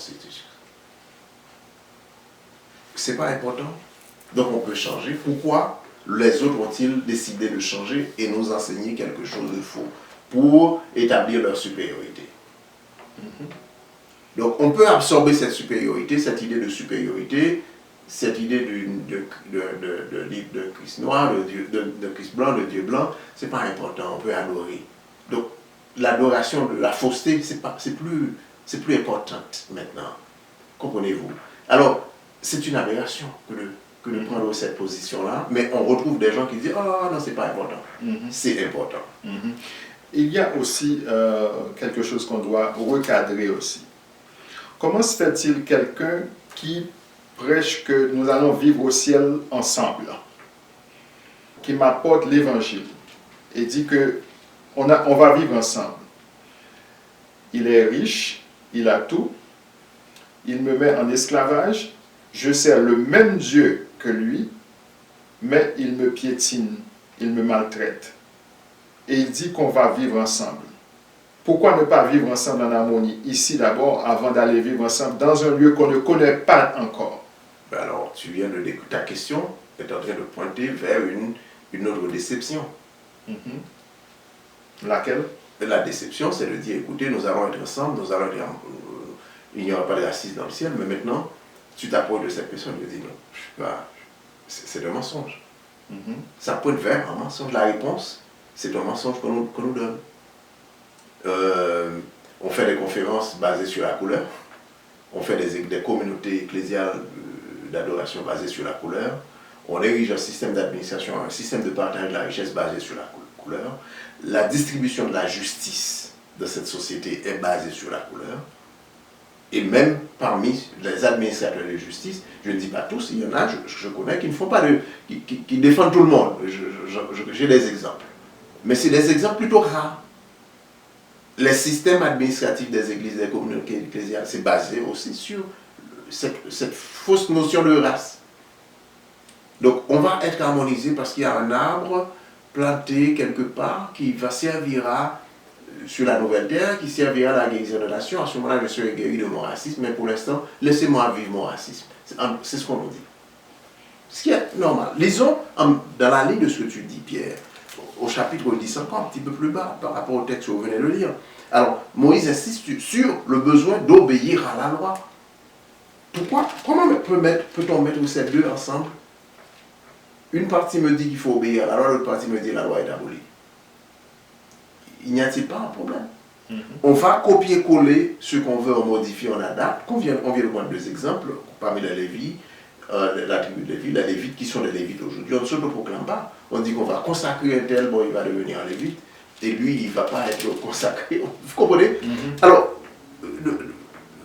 C'est pas important. Donc on peut changer. Pourquoi les autres ont-ils décidé de changer et nous enseigner quelque chose de faux pour établir leur supériorité? Donc on peut absorber cette supériorité, cette idée de supériorité, cette idée de Christ noir, de Christ blanc, de Dieu blanc, c'est pas important, on peut adorer. Donc l'adoration de la fausseté, c'est plus importante maintenant. Comprenez-vous? Alors, c'est une aberration que de prendre cette position-là, mais on retrouve des gens qui disent « Oh non, c'est pas important. C'est important.
Il y a aussi quelque chose qu'on doit recadrer aussi. Comment se fait-il quelqu'un qui prêche que nous allons vivre au ciel ensemble, qui m'apporte l'évangile et dit que on va vivre ensemble? Il est riche, il a tout, il me met en esclavage, je sers le même Dieu que lui, mais il me piétine, il me maltraite. Et il dit qu'on va vivre ensemble. Pourquoi ne pas vivre ensemble en harmonie ici d'abord, avant d'aller vivre ensemble dans un lieu qu'on ne connaît pas encore?
Ben alors, tu viens de d'écouter ta question, tu es en train de pointer vers une autre déception.
Laquelle?
La déception, c'est de dire, écoutez, nous allons être ensemble, il n'y aura pas d'assises dans le ciel, mais maintenant, tu t'approches de cette personne et tu dis, non, c'est un mensonge. Ça pointe vers un mensonge. La réponse, c'est un mensonge qu'on nous donne. On fait des conférences basées sur la couleur, on fait des communautés ecclésiales d'adoration basées sur la couleur, on érige un système d'administration, un système de partage de la richesse basé sur la couleur. La distribution de la justice de cette société est basée sur la couleur. Et même parmi les administrateurs de justice, je ne dis pas tous, il y en a, je connais, qui ne font pas qui défendent tout le monde. J'ai des exemples. Mais c'est des exemples plutôt rares. Les systèmes administratifs des églises, des communautés ecclésiales, c'est basé aussi sur cette fausse notion de race. Donc on va être harmonisé parce qu'il y a un arbre planté quelque part qui va servir sur la nouvelle terre, qui servira à la guérison de la nation. À ce moment-là, je serai guéri de mon racisme, mais pour l'instant, laissez-moi vivre mon racisme. C'est ce qu'on nous dit. Ce qui est normal. Lisons dans la ligne de ce que tu dis, Pierre, au chapitre 10 encore, un petit peu plus bas, par rapport au texte que vous venez de lire. Alors, Moïse insiste sur le besoin d'obéir à la loi. Pourquoi? Comment peut-on mettre ces deux ensemble? Une partie me dit qu'il faut obéir à la loi, l'autre partie me dit que la loi est abolie. Il n'y a-t-il pas un problème? On va copier-coller ce qu'on veut en modifier, on adapte. On vient de prendre deux exemples parmi les Lévites, la tribu de Lévi, les Lévites qui sont les Lévites aujourd'hui. On ne se proclame pas. On dit qu'on va consacrer un tel, bon, il va devenir un Lévite, et lui, il ne va pas être consacré. Vous comprenez? Alors,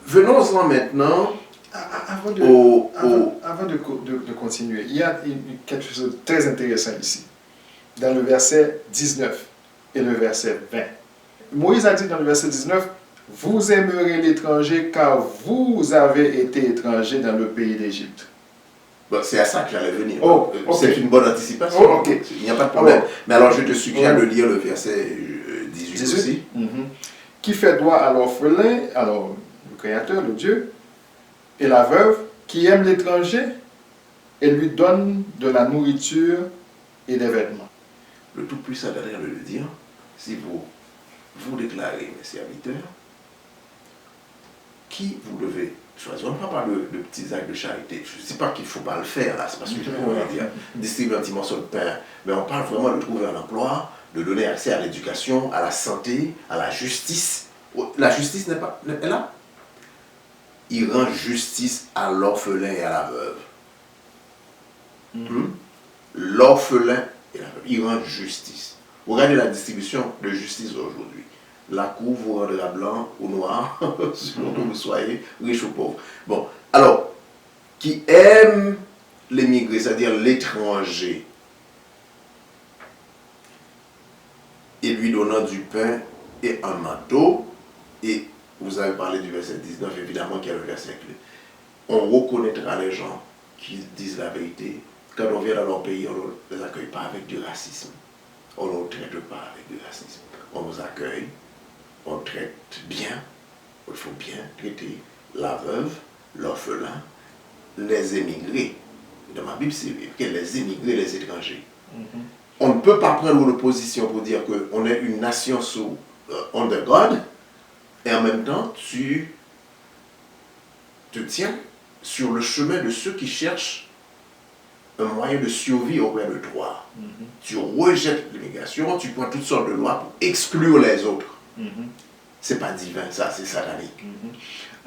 venons-en maintenant.
Avant de continuer, il y a quelque chose de très intéressant ici, dans le verset 19 et le verset 20. Moïse a dit dans le verset 19, « Vous aimerez l'étranger car vous avez été étrangers dans le pays d'Égypte. »
Bon, c'est à ça que j'allais venir.
Oh, okay.
C'est une bonne anticipation.
Oh, okay.
Il n'y a pas de problème. Mais alors, je te suggère de lire le verset 18 aussi.
Qui fait droit à l'orphelin, alors le Créateur, le Dieu, et la veuve, qui aime l'étranger et lui donne de la nourriture et des vêtements.
Le Tout-Puissant a l'air de le dire, si vous déclarez, mes serviteurs, qui vous devez choisir. On ne parle pas de petits actes de charité. Je ne dis pas qu'il ne faut pas le faire, là, c'est parce que on va dire distribuer un petit morceau de pain, mais on parle vraiment de trouver un emploi, de donner accès à l'éducation, à la santé, à la justice. La justice n'est pas là. Il rend justice à l'orphelin et à la veuve. l'orphelin et la veuve. Il rend justice. Regardez la distribution de justice aujourd'hui. La cour vous rendra blanc ou noir, selon que vous soyez riche ou pauvre. Bon, alors, qui aime l'émigré, c'est-à-dire l'étranger, et lui donnant du pain et un manteau, et vous avez parlé du verset 19, évidemment, qui est le verset clé. On reconnaîtra les gens qui disent la vérité. Quand on vient dans leur pays, on ne les accueille pas avec du racisme. On ne nous traite pas avec du racisme. On nous accueille, on traite bien, il faut bien traiter la veuve, l'orphelin, les émigrés. Dans ma Bible, c'est les émigrés, les étrangers. On ne peut pas prendre une position pour dire qu'on est une nation sous under God, et en même temps, tu te tiens sur le chemin de ceux qui cherchent un moyen de survie auprès de toi. Tu rejettes l'immigration, tu prends toutes sortes de lois pour exclure les autres. C'est pas divin, ça, c'est satanique.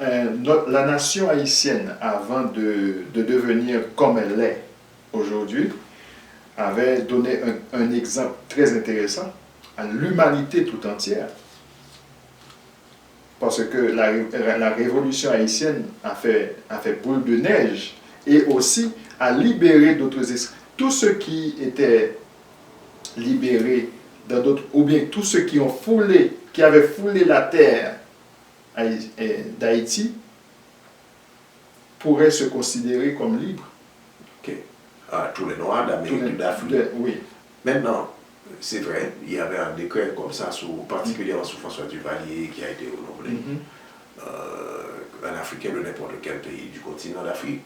La nation haïtienne, avant de devenir comme elle l'est aujourd'hui, avait donné un exemple très intéressant à l'humanité tout entière. Parce que la révolution haïtienne a fait boule de neige et aussi a libéré d'autres esprits. Tous ceux qui étaient libérés dans d'autres, ou bien tous ceux qui avaient foulé la terre d'Haïti, pourraient se considérer comme libres.
Okay. Tous les Noirs d'Amérique, d'Afrique.
Oui.
Maintenant, c'est vrai, il y avait un décret comme ça, particulièrement sous François Duvalier, qui a été renouvelé. Un Africain de n'importe quel pays du continent d'Afrique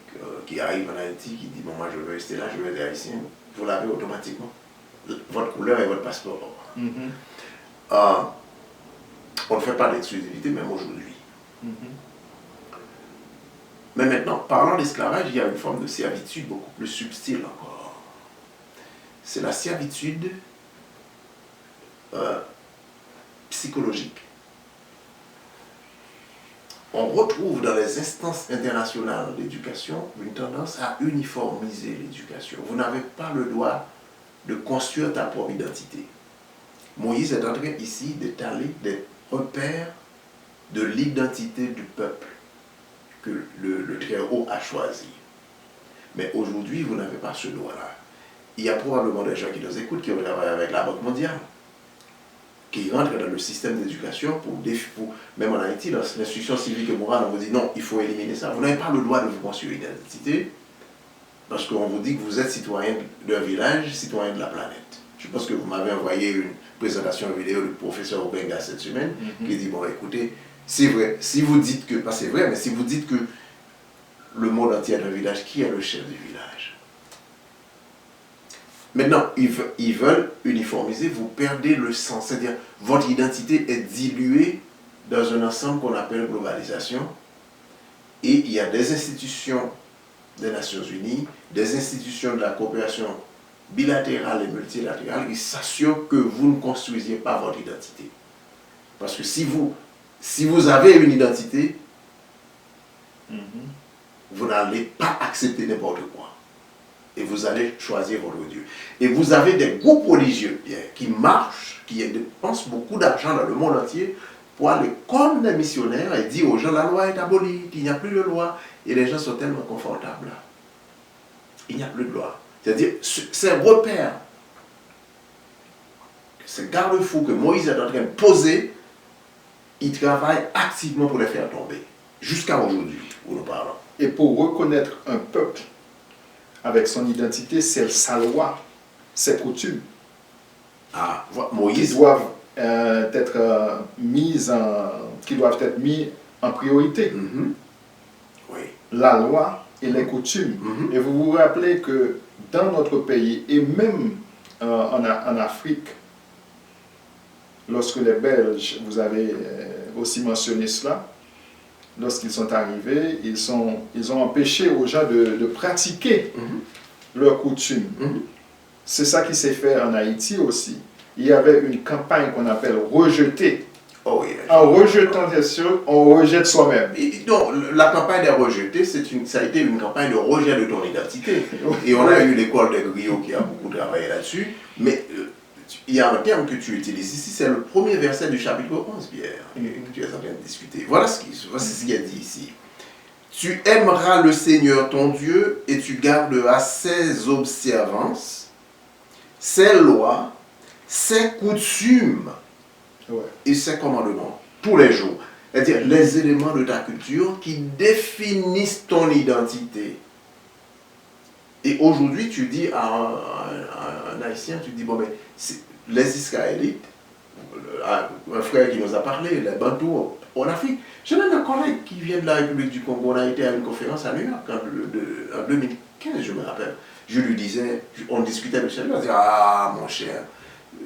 qui arrive en Haïti, qui dit bon, moi je veux rester là, je veux être haïtien, vous l'avez automatiquement. Votre couleur et votre passeport. On ne fait pas d'exclusivité, même aujourd'hui. Mais maintenant, parlant d'esclavage, il y a une forme de servitude beaucoup plus subtile encore. C'est la servitude psychologique. On retrouve dans les instances internationales d'éducation une tendance à uniformiser l'éducation. Vous n'avez pas le droit de construire ta propre identité. Moïse est en train ici d'étaler des repères de l'identité du peuple que le Très-Haut a choisi. Mais aujourd'hui, vous n'avez pas ce droit-là. Il y a probablement des gens qui nous écoutent, qui ont travaillé avec la Banque mondiale, qui rentrent dans le système d'éducation pour même en Haïti, dans l'instruction civique et morale, on vous dit non, il faut éliminer ça. Vous n'avez pas le droit de vous construire une identité parce qu'on vous dit que vous êtes citoyen d'un village, citoyen de la planète. Je pense que vous m'avez envoyé une présentation vidéo du professeur Obenga cette semaine qui dit bon, écoutez, c'est vrai, si vous dites que, pas c'est vrai, mais si vous dites que le monde entier est un village, qui est le chef du village? Maintenant, ils veulent uniformiser, vous perdez le sens, c'est-à-dire votre identité est diluée dans un ensemble qu'on appelle globalisation, et il y a des institutions des Nations Unies, des institutions de la coopération bilatérale et multilatérale qui s'assurent que vous ne construisiez pas votre identité. Parce que si vous avez une identité, vous n'allez pas accepter n'importe quoi. Et vous allez choisir votre Dieu. Et vous avez des groupes religieux qui marchent, qui dépensent beaucoup d'argent dans le monde entier pour aller comme des missionnaires et dire aux gens la loi est abolie, qu'il n'y a plus de loi. Et les gens sont tellement confortables là. Il n'y a plus de loi. C'est-à-dire, ces repères, ces garde-fous que Moïse est en train de poser, il travaille activement pour les faire tomber. Jusqu'à aujourd'hui, où nous parlons.
Et pour reconnaître un peuple avec son identité, c'est sa loi, ses coutumes.
Moïse.
Qui doivent être mis en priorité.
Oui.
La loi et les coutumes. Et vous vous rappelez que dans notre pays, et même en Afrique, lorsque les Belges, vous avez aussi mentionné cela, lorsqu'ils sont arrivés, ils ont empêché aux gens de pratiquer leurs coutumes. C'est ça qui s'est fait en Haïti aussi. Il y avait une campagne qu'on appelle « Rejeter ».
Oh yes.
En rejetant des choses, on rejette soi-même.
Donc, la campagne des rejetés, ça a été une campagne de rejet de ton identité. Et on a eu l'école des griots qui a beaucoup travaillé là-dessus. Mais il y a un terme que tu utilises ici, c'est le premier verset du chapitre 11, Pierre, que tu es en train de discuter. Voici ce qu'il a dit ici. Tu aimeras le Seigneur ton Dieu et tu garderas ses observances, ses lois, ses coutumes et ses commandements tous les jours. C'est-à-dire les éléments de ta culture qui définissent ton identité. Et aujourd'hui, tu dis à un Haïtien, tu dis, bon, mais les Israélites, un frère qui nous a parlé, les Bantous en Afrique. J'ai même un collègue qui vient de la République du Congo, on a été à une conférence à New York en 2015, je me rappelle. Je lui disais, on discutait de ça, il m'a dit, ah mon cher,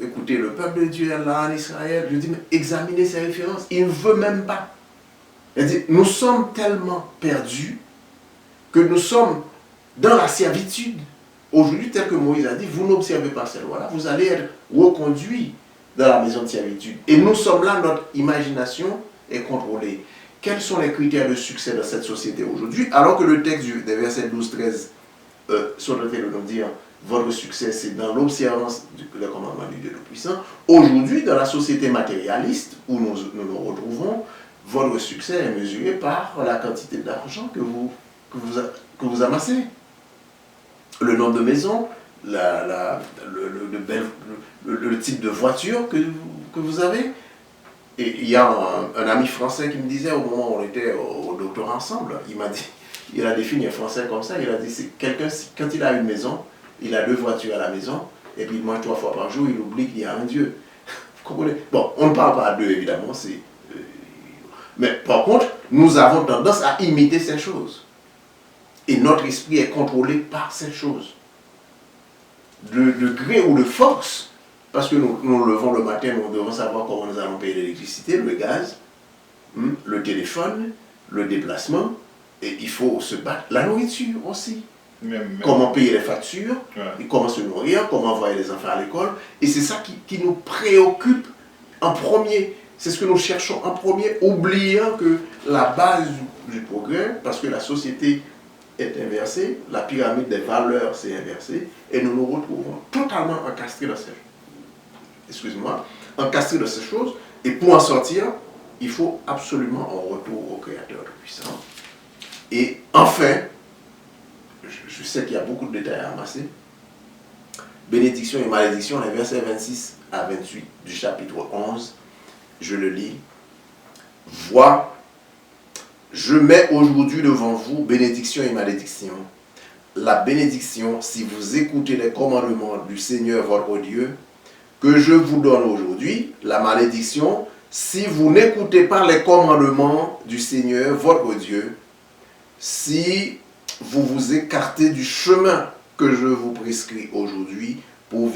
écoutez, le peuple de Dieu est là en Israël. Je lui dis, mais examinez ses références, il ne veut même pas. Il dit, nous sommes tellement perdus que nous sommes dans la servitude. Aujourd'hui, tel que Moïse a dit, vous n'observez pas ces lois-là, vous allez être reconduits dans la maison de servitude. Et nous sommes là, notre imagination est contrôlée. Quels sont les critères de succès dans cette société aujourd'hui? Alors que le texte des versets 12-13 sont en train de nous dire, votre succès c'est dans l'observance des commandements du Dieu Tout-Puissant. Aujourd'hui, dans la société matérialiste où nous nous retrouvons, votre succès est mesuré par la quantité d'argent que vous amassez. Le nombre de maisons, le type de voiture que vous avez. Et il y a un ami français qui me disait, au moment où on était au doctorat ensemble, il m'a dit, il a défini un français comme ça, il a dit, c'est quelqu'un, quand il a une maison, il a 2 voitures à la maison, et puis il mange 3 fois par jour, il oublie qu'il y a un Dieu. Vous comprenez? Bon, on ne parle pas à 2, évidemment, mais par contre, nous avons tendance à imiter ces choses. Et notre esprit est contrôlé par ces choses. De gré ou de force, parce que nous nous levons le matin, nous devons savoir comment nous allons payer l'électricité, le gaz, le téléphone, le déplacement, et il faut se battre. La nourriture aussi. Comment payer les factures, et comment se nourrir, comment envoyer les enfants à l'école. Et c'est ça qui nous préoccupe en premier. C'est ce que nous cherchons en premier, oubliant que la base du progrès, parce que la société est inversée, la pyramide des valeurs s'est inversée, et nous nous retrouvons totalement encastrés dans encastrés dans ces choses, et pour en sortir, il faut absolument un retour au Créateur Tout-Puissant. Et enfin, je sais qu'il y a beaucoup de détails à ramasser, bénédiction et malédiction, les versets 26 à 28 du chapitre 11, je le lis. Vois, je mets aujourd'hui devant vous bénédiction et malédiction. La bénédiction, si vous écoutez les commandements du Seigneur votre Dieu, que je vous donne aujourd'hui. La malédiction, si vous n'écoutez pas les commandements du Seigneur votre Dieu, si vous vous écartez du chemin que je vous prescris aujourd'hui pour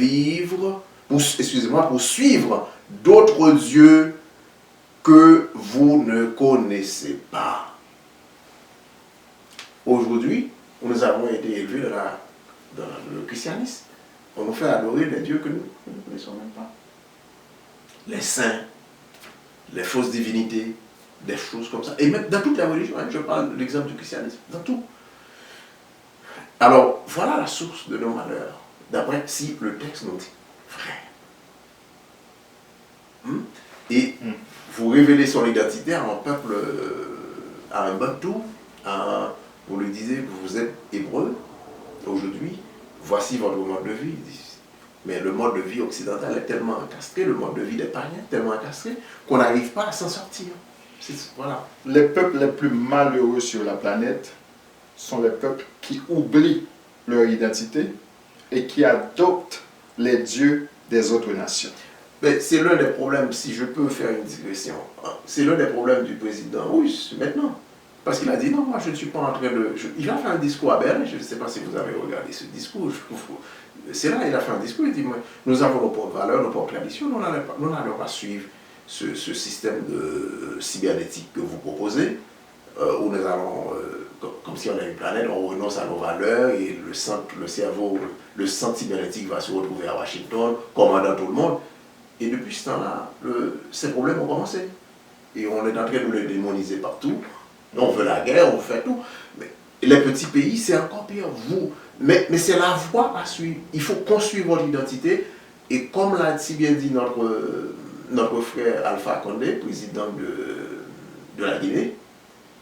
pour suivre d'autres dieux que vous ne connaissez pas. Aujourd'hui, nous avons été élevés dans le christianisme. On nous fait adorer des dieux que nous ne connaissons même pas. Les saints, les fausses divinités, des choses comme ça. Et même dans toutes les religions, je parle de l'exemple du christianisme, dans tout. Alors, voilà la source de nos malheurs, d'après si le texte nous dit vrai. Et vous révélez son identité à un peuple, à un Bantou, vous lui disiez que vous êtes hébreu, aujourd'hui, voici votre mode de vie. Mais le mode de vie occidental est tellement encastré, le mode de vie des païens est tellement encastré, qu'on n'arrive pas à s'en sortir. Voilà.
Les peuples les plus malheureux sur la planète sont les peuples qui oublient leur identité et qui adoptent les dieux des autres nations.
C'est l'un des problèmes, si je peux faire une digression, c'est l'un des problèmes du président russe maintenant. Parce qu'il a dit non, moi je ne suis pas en train de... Il a fait un discours à Berlin, je ne sais pas si vous avez regardé ce discours. C'est là, il a fait un discours, il dit nous avons nos propres valeurs, nos propres traditions, nous n'allons pas suivre ce système de cybernétique que vous proposez, où nous allons, comme si on avait une planète, on renonce à nos valeurs et le cerveau, le centre cybernétique va se retrouver à Washington, commandant tout le monde. Et depuis ce temps-là, ces problèmes ont commencé. et on est en train de le démoniser partout. On veut la guerre, on fait tout. Mais les petits pays, c'est encore pire. Mais c'est la voie à suivre. Il faut construire votre identité. Et comme l'a si bien dit notre frère Alpha Condé, président de la Guinée,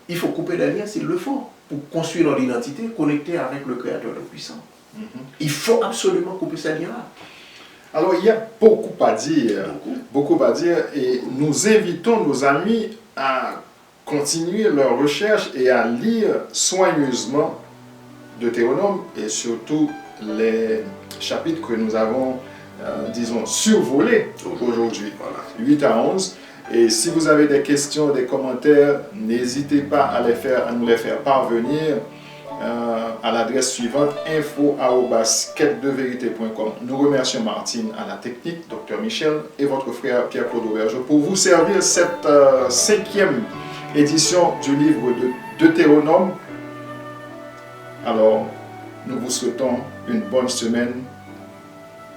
il faut couper les liens s'il le faut pour construire notre identité connectée avec le Créateur Tout-Puissant. Il faut absolument couper ces liens-là.
Alors, il y a beaucoup à dire. Beaucoup à dire. Et nous invitons nos amis à continuer leur recherche et à lire soigneusement Deutéronome et surtout les chapitres que nous avons, disons, survolés aujourd'hui, 8 à 11. Et si vous avez des questions, des commentaires, n'hésitez pas à nous les faire parvenir à l'adresse suivante, info@quête-de-vérité.com. Nous remercions Martine à la technique, Dr Michel et votre frère Pierre-Claude Auberge pour vous servir cette 5e édition du livre de Deutéronome. Alors, nous vous souhaitons une bonne semaine.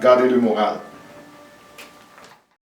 Gardez le moral.